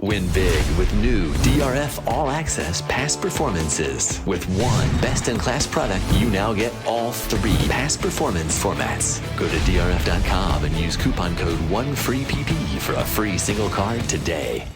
Win big with new DRF All Access past performances. With one best-in-class product, you now get all 3 past performance formats. Go to DRF.com and use coupon code 1FREEPP for a free single card today.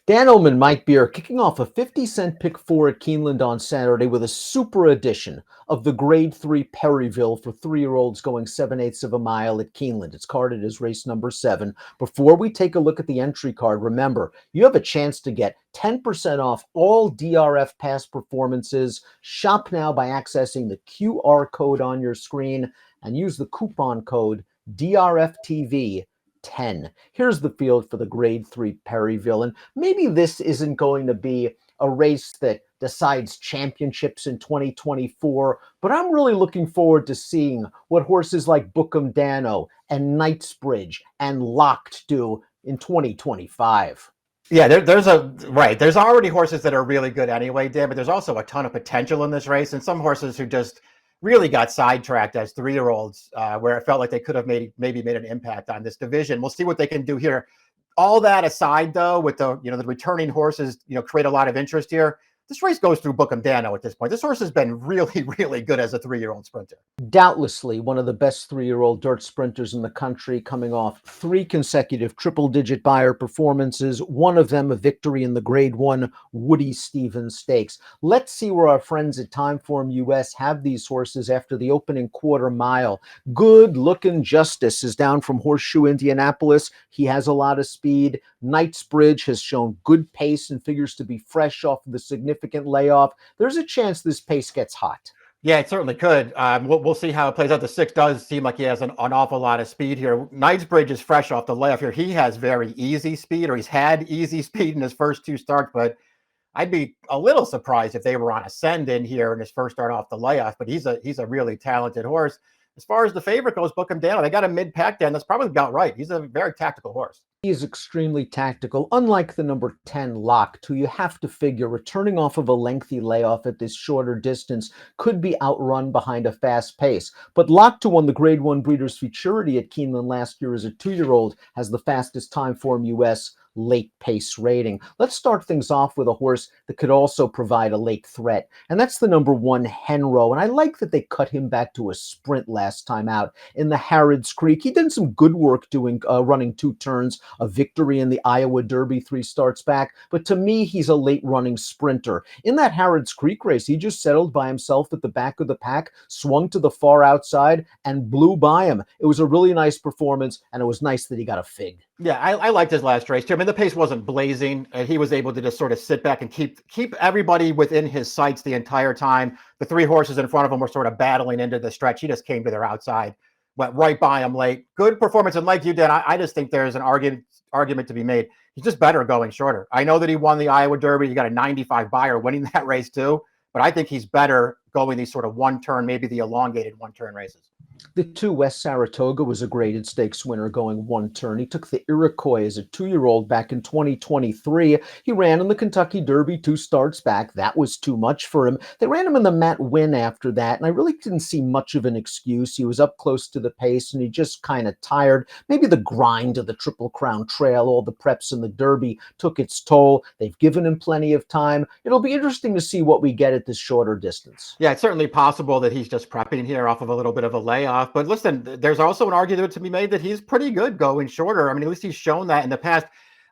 Dano and Mike Beer kicking off a 50-cent pick 4 at Keeneland on Saturday with a super edition of the Grade 3 Perryville for 3-year-olds going 7/8 of a mile at Keeneland. It's carded as race number 7. Before we take a look at the entry card, remember, you have a chance to get 10% off all DRF past performances. Shop now by accessing the QR code on your screen and use the coupon code DRFTV 10. Here's the field for the Grade 3 Perryville, and maybe this isn't going to be a race that decides championships in 2024, but I'm really looking forward to seeing what horses like Bookham Dano and Knightsbridge and Locked do in 2025. Yeah, there's already horses that are really good anyway, Dan, but there's also a ton of potential in this race, and some horses who just really got sidetracked as 3-year-olds, where it felt like they could have maybe made an impact on this division. We'll see what they can do here. All that aside, though, with the returning horses, create a lot of interest here. This race goes through Bookham Dano at this point. This horse has been really, really good as a 3-year-old sprinter. Doubtlessly one of the best 3-year-old dirt sprinters in the country, coming off 3 consecutive triple-digit Beyer performances, one of them a victory in the Grade 1 Woody Stevens Stakes. Let's see where our friends at Timeform US have these horses after the opening quarter mile. Goodlooking Justice is down from Horseshoe, Indianapolis. He has a lot of speed. Knightsbridge has shown good pace and figures to be fresh off of the significant layoff. There's a chance this pace gets hot. Yeah, it certainly could. We'll see how it plays out. The 6 does seem like he has an awful lot of speed here. Knightsbridge is fresh off the layoff here. He has very easy speed, or he's had easy speed in his first 2 starts, but I'd be a little surprised if they were on a send in here in his first start off the layoff, but he's a really talented horse. As far as the favorite goes, Bookham Dano, they got a mid-pack down. That's probably about right. He's a very tactical horse. He is extremely tactical, unlike the number 10 Locked, who you have to figure, returning off of a lengthy layoff at this shorter distance, could be outrun behind a fast pace. But Locked, who won the Grade 1 Breeders' Futurity at Keeneland last year as a 2-year-old, has the fastest Timeform US late pace rating. Let's start things off with a horse that could also provide a late threat, and that's the number 1 Henro. And I like that they cut him back to a sprint last time out in the Harrods Creek. He did some good work running 2 turns, a victory in the Iowa Derby 3 starts back, but to me he's a late running sprinter. In that Harrods Creek race, he just settled by himself at the back of the pack, swung to the far outside and blew by him. It was a really nice performance, and it was nice that he got a fig. Yeah, I liked his last race too. I mean, the pace wasn't blazing, and he was able to just sort of sit back and keep everybody within his sights the entire time. The 3 horses in front of him were sort of battling into the stretch. He just came to their outside, went right by him late. Good performance, and like you did, I just think there's an argument to be made. He's just better going shorter. I know that he won the Iowa Derby. He got a 95 Beyer winning that race too, but I think he's better going these sort of 1-turn, maybe the elongated 1-turn races. The 2 West Saratoga was a graded stakes winner going 1 turn. He took the Iroquois as a 2-year-old back in 2023. He ran in the Kentucky Derby 2 starts back. That was too much for him. They ran him in the Matt Winn after that, and I really didn't see much of an excuse. He was up close to the pace, and he just kind of tired. Maybe the grind of the Triple Crown Trail, all the preps in the Derby took its toll. They've given him plenty of time. It'll be interesting to see what we get at this shorter distance. Yeah, it's certainly possible that he's just prepping here off of a little bit of a layoff. But listen, there's also an argument to be made that he's pretty good going shorter. I mean, at least he's shown that in the past.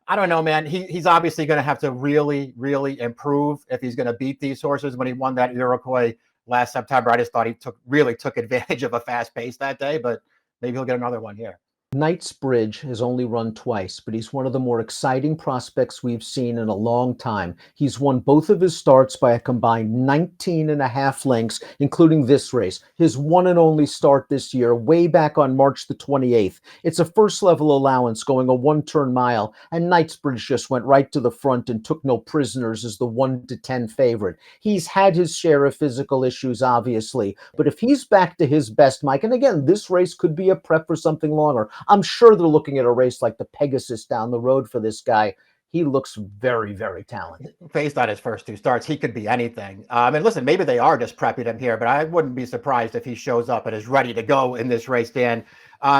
I don't know, man. He's obviously going to have to really, really improve if he's going to beat these horses. When he won that Iroquois last September, I just thought he really took advantage of a fast pace that day, but maybe he'll get another one here. Knightsbridge has only run twice, but he's one of the more exciting prospects we've seen in a long time. He's won both of his starts by a combined 19.5 lengths, including this race, his one and only start this year, way back on March the 28th. It's a first-level allowance going a 1-turn mile, and Knightsbridge just went right to the front and took no prisoners as the 1-10 favorite. He's had his share of physical issues, obviously, but if he's back to his best, Mike, and again, this race could be a prep for something longer. I'm sure they're looking at a race like the Pegasus down the road for this guy. He looks very, very talented. Based on his first 2 starts, he could be anything. And listen, maybe they are just prepping him here, but I wouldn't be surprised if he shows up and is ready to go in this race, Dan.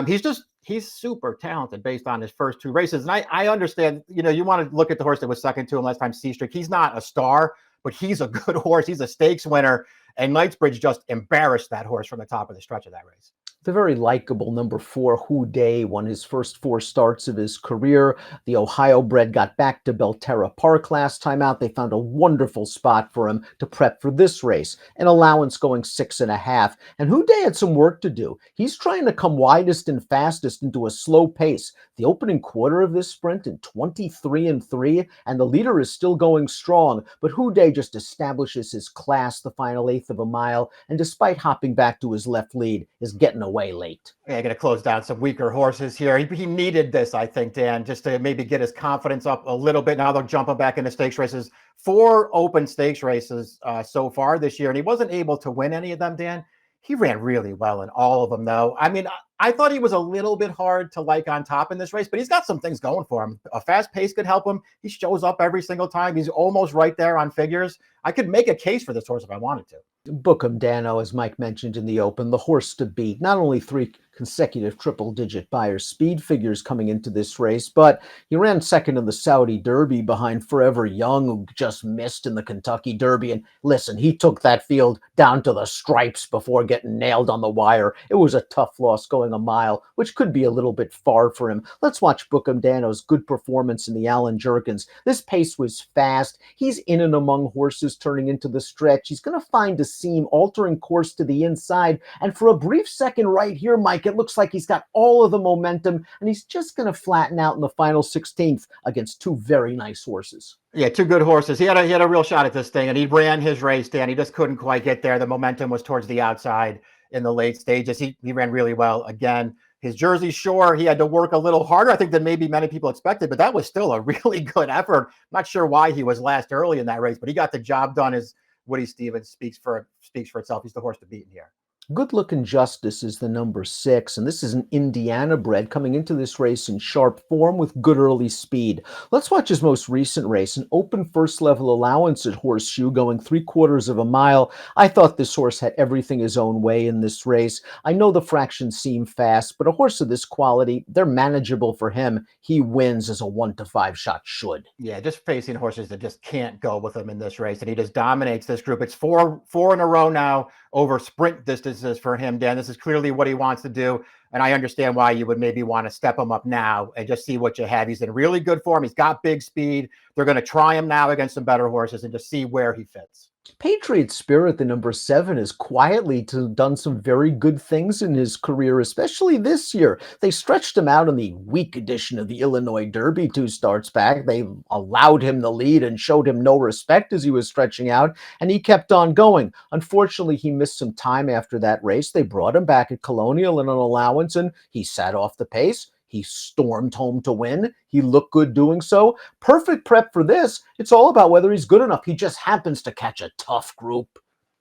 He's just he's super talented based on his first two races. And I understand, you want to look at the horse that was second to him last time, C Streak. He's not a star, but he's a good horse. He's a stakes winner. And Knightsbridge just embarrassed that horse from the top of the stretch of that race. The very likable number 4, Hday, won his first 4 starts of his career. The Ohio bred got back to Belterra Park last time out. They found a wonderful spot for him to prep for this race. An allowance going 6.5. And Hday had some work to do. He's trying to come widest and fastest into a slow pace. The opening quarter of this sprint in 23-3, and the leader is still going strong. But Hday just establishes his class the final eighth of a mile, and despite hopping back to his left lead, is getting away late. Yeah, going to close down some weaker horses here. He needed this, I think, Dan, just to maybe get his confidence up a little bit. Now they'll jump him back into stakes races. 4 open stakes races so far this year, and he wasn't able to win any of them, Dan. He ran really well in all of them, though. I mean, I thought he was a little bit hard to like on top in this race, but he's got some things going for him. A fast pace could help him. He shows up every single time. He's almost right there on figures. I could make a case for this horse if I wanted to. Book him, Dano, as Mike mentioned in the open, the horse to beat. Not only 3 consecutive triple-digit Beyer speed figures coming into this race, but he ran second in the Saudi Derby behind Forever Young, who just missed in the Kentucky Derby. And listen, he took that field down to the stripes before getting nailed on the wire. It was a tough loss going a mile, which could be a little bit far for him. Let's watch Bookham Dano's good performance in the Allen Jerkins. This pace was fast. He's in and among horses turning into the stretch. He's going to find a seam, altering course to the inside. And for a brief second right here, Mike, it looks like he's got all of the momentum, and he's just going to flatten out in the final 16th against 2 very nice horses. Yeah, 2 good horses. He had a real shot at this thing, and he ran his race, Dan. He just couldn't quite get there. The momentum was towards the outside in the late stages. He ran really well again. His Jersey Shore, he had to work a little harder, I think, than maybe many people expected, but that was still a really good effort. I'm not sure why he was last early in that race, but he got the job done, as Woody Stevens speaks for itself. He's the horse to beat in here. Goodlooking Justice is the number 6, and this is an Indiana bred coming into this race in sharp form with good early speed. Let's watch his most recent race, an open first level allowance at Horseshoe going 3/4 of a mile. I thought this horse had everything his own way in this race. I know the fractions seem fast, but a horse of this quality, they're manageable for him. He wins as a 1 to 5 shot should. Yeah, just facing horses that just can't go with him in this race, and he just dominates this group. It's four in a row now over sprint distances for him, Dan. This is clearly what he wants to do, and I understand why you would maybe want to step him up now and just see what you have. He's in really good form. He's got big speed. They're going to try him now against some better horses and just see where he fits. Patriot Spirit, the number 7, has quietly done some very good things in his career, especially this year. They stretched him out in the weak edition of the Illinois Derby 2 starts back. They allowed him the lead and showed him no respect as he was stretching out, and he kept on going. Unfortunately, he missed some time after that race. They brought him back at Colonial in an allowance, and he sat off the pace. He stormed home to win. He looked good doing so. Perfect prep for this. It's all about whether he's good enough. He just happens to catch a tough group.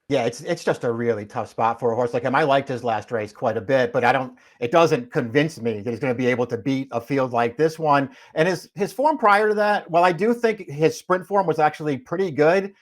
Yeah, it's just a really tough spot for a horse like him. I liked his last race quite a bit, but it doesn't convince me that he's going to be able to beat a field like this one. And his form prior to that, while I do think his sprint form was actually pretty good,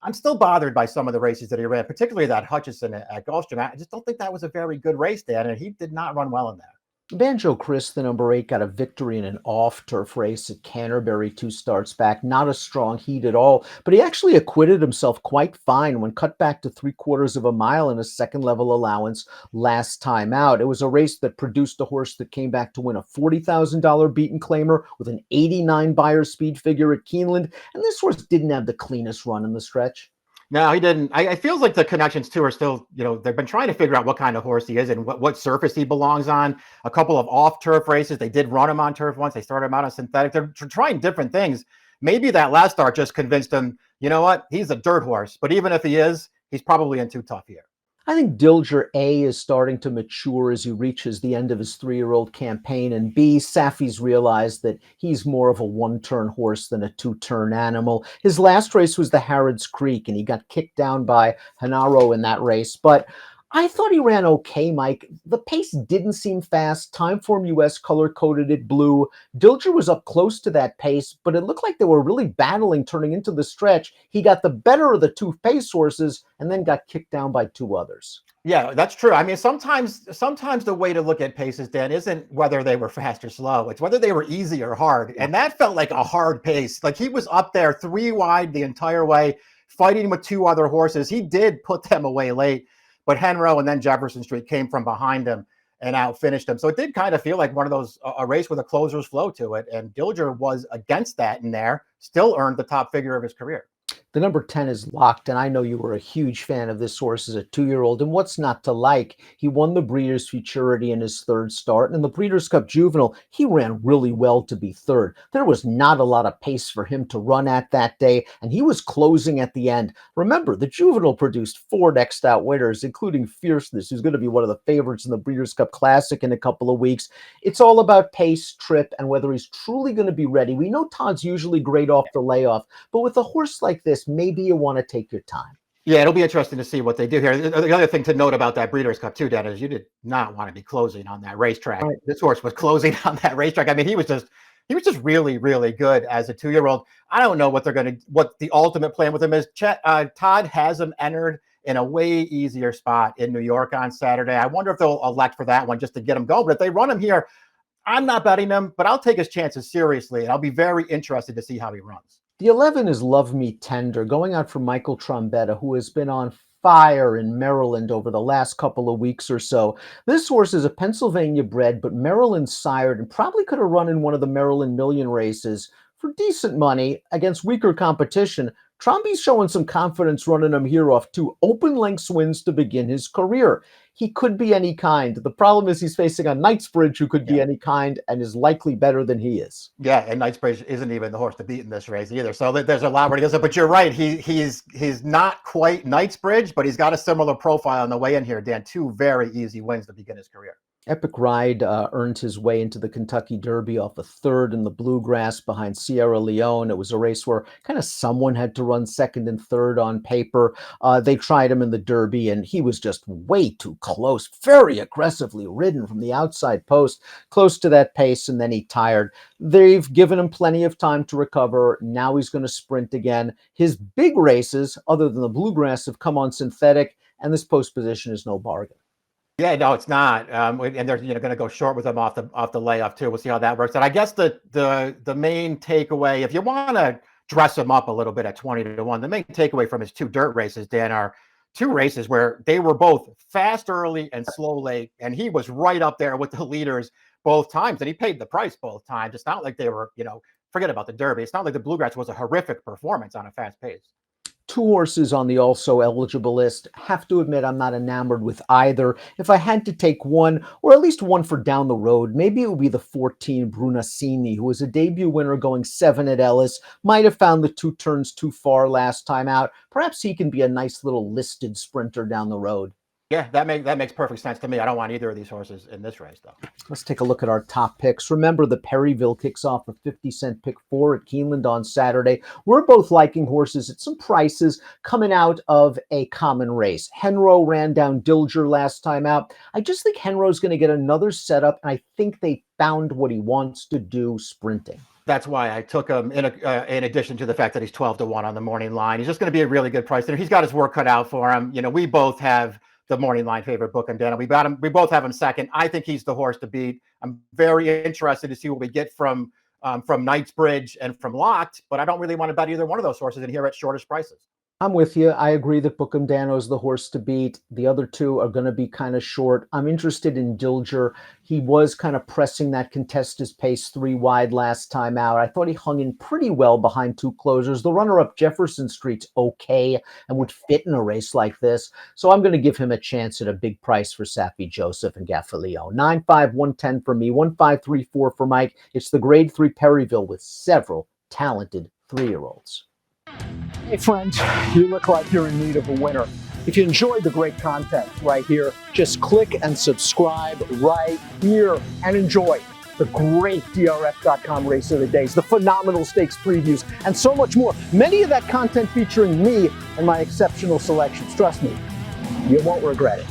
I'm still bothered by some of the races that he ran, particularly that Hutchison at Gulfstream. I just don't think that was a very good race, Dan, and he did not run well in that. Banjo Chris, the number 8, got a victory in an off-turf race at Canterbury 2 starts back. Not a strong heat at all, but he actually acquitted himself quite fine when cut back to 3/4 of a mile in a second-level allowance last time out. It was a race that produced a horse that came back to win a $40,000 beaten claimer with an 89 Beyer speed figure at Keeneland, and this horse didn't have the cleanest run in the stretch. No, he didn't. I feel like the connections too are still, they've been trying to figure out what kind of horse he is and what surface he belongs on. A couple of off-turf races. They did run him on turf once. They started him out on synthetic. They're trying different things. Maybe that last start just convinced him, you know what? He's a dirt horse. But even if he is, he's probably in too tough here. I think Diller A is starting to mature as he reaches the end of his 3-year-old campaign, and B, Safi's realized that he's more of a 1-turn horse than a 2-turn animal. His last race was the Harrods Creek, and he got kicked down by Henro in that race, but I thought he ran okay, Mike. The pace didn't seem fast. Timeform US color-coded it blue. Diller was up close to that pace, but it looked like they were really battling turning into the stretch. He got the better of the 2 pace horses and then got kicked down by 2 others. Yeah, that's true. I mean, sometimes the way to look at paces, Dan, isn't whether they were fast or slow. It's whether they were easy or hard. And that felt like a hard pace. Like he was up there 3 wide the entire way, fighting with 2 other horses. He did put them away late, but Henro and then Jefferson Street came from behind him and outfinished him. So it did kind of feel like one of those, a race with a closer's flow to it. And Dilger was against that in there, still earned the top figure of his career. The number 10 is Locked, and I know you were a huge fan of this horse as a 2-year-old. And what's not to like? He won the Breeders' Futurity in his 3rd start, and in the Breeders' Cup Juvenile, he ran really well to be 3rd. There was not a lot of pace for him to run at that day, and he was closing at the end. Remember, the Juvenile produced 4 next out winners, including Fierceness, who's going to be one of the favorites in the Breeders' Cup Classic in a couple of weeks. It's all about pace, trip, and whether he's truly going to be ready. We know Todd's usually great off the layoff, but with a horse like this, maybe you want to take your time. Yeah, it'll be interesting to see what they do here. The other thing to note about that Breeders' Cup too, Dan, is you did not want to be closing on that racetrack. Right. This horse was closing on that racetrack. I mean, he was just really, really good as a 2-year-old. I don't know what the ultimate plan with him is. Todd has him entered in a way easier spot in New York on Saturday. I wonder if they'll elect for that one just to get him going. But if they run him here, I'm not betting him, but I'll take his chances seriously, and I'll be very interested to see how he runs. The 11 is Love Me Tender, going out for Michael Trombetta, who has been on fire in Maryland over the last couple of weeks or so. This horse is a Pennsylvania bred, but Maryland sired, and probably could have run in one of the Maryland Million races for decent money against weaker competition. Tromby's showing some confidence running him here off 2 open lengths wins to begin his career. He could be any kind. The problem is he's facing a Knightsbridge who could be any kind and is likely better than he is. Yeah, and Knightsbridge isn't even the horse to beat in this race either. So there's a lot where he goes. But you're right. He's not quite Knightsbridge, but he's got a similar profile on the way in here, Dan. 2 very easy wins to begin his career. Epic Ride earned his way into the Kentucky Derby off a 3rd in the Bluegrass behind Sierra Leone. It was a race where kind of someone had to run 2nd and 3rd on paper. They tried him in the Derby, and he was just way too close, very aggressively ridden from the outside post, close to that pace, and then he tired. They've given him plenty of time to recover. Now he's going to sprint again. His big races, other than the Bluegrass, have come on synthetic, and this post position is no bargain. Yeah, no, it's not. And they're going to go short with him off the layoff too. We'll see how that works. And I guess the main takeaway, if you want to dress him up a little bit at 20-1, the main takeaway from his 2 dirt races, Dan, are 2 races where they were both fast early and slow late, and he was right up there with the leaders both times, and he paid the price both times. It's not like they were, forget about the Derby. It's not like the Bluegrass was a horrific performance on a fast pace. 2 horses on the also eligible list. Have to admit I'm not enamored with either. If I had to take one, or at least one for down the road, maybe it would be the 14 Brunacini, who was a debut winner going 7 at Ellis. Might have found the 2 turns too far last time out. Perhaps he can be a nice little listed sprinter down the road. Yeah, that makes perfect sense to me. I don't want either of these horses in this race, though. Let's take a look at our top picks. Remember, the Perryville kicks off a 50-cent pick 4 at Keeneland on Saturday. We're both liking horses at some prices coming out of a common race. Henro ran down Dilger last time out. I just think Henro's going to get another setup, and I think they found what he wants to do sprinting. That's why I took him in addition to the fact that he's 12-1 on the morning line. He's just going to be a really good price there. He's got his work cut out for him. We both have the morning line favorite book and Dano. We both have him 2nd. I think he's the horse to beat. I'm very interested to see what we get from Knightsbridge and from Locked, but I don't really want to bet either one of those horses in here at shortest prices. I'm with you. I agree that Bookham Dano is the horse to beat. The other 2 are going to be kind of short. I'm interested in Dilger. He was kind of pressing that contested pace 3 wide last time out. I thought he hung in pretty well behind 2 closers. The runner-up Jefferson Street's okay and would fit in a race like this. So I'm going to give him a chance at a big price for Safi Joseph and Gaffalio. 9-5, 110 for me, 1-5, 3-4 for Mike. It's the grade 3 Perryville with several talented 3-year-olds. Hey friends, you look like you're in need of a winner. If you enjoyed the great content right here, just click and subscribe right here and enjoy the great DRF.com race of the days, the phenomenal stakes previews, and so much more. Many of that content featuring me and my exceptional selections. Trust me, you won't regret it.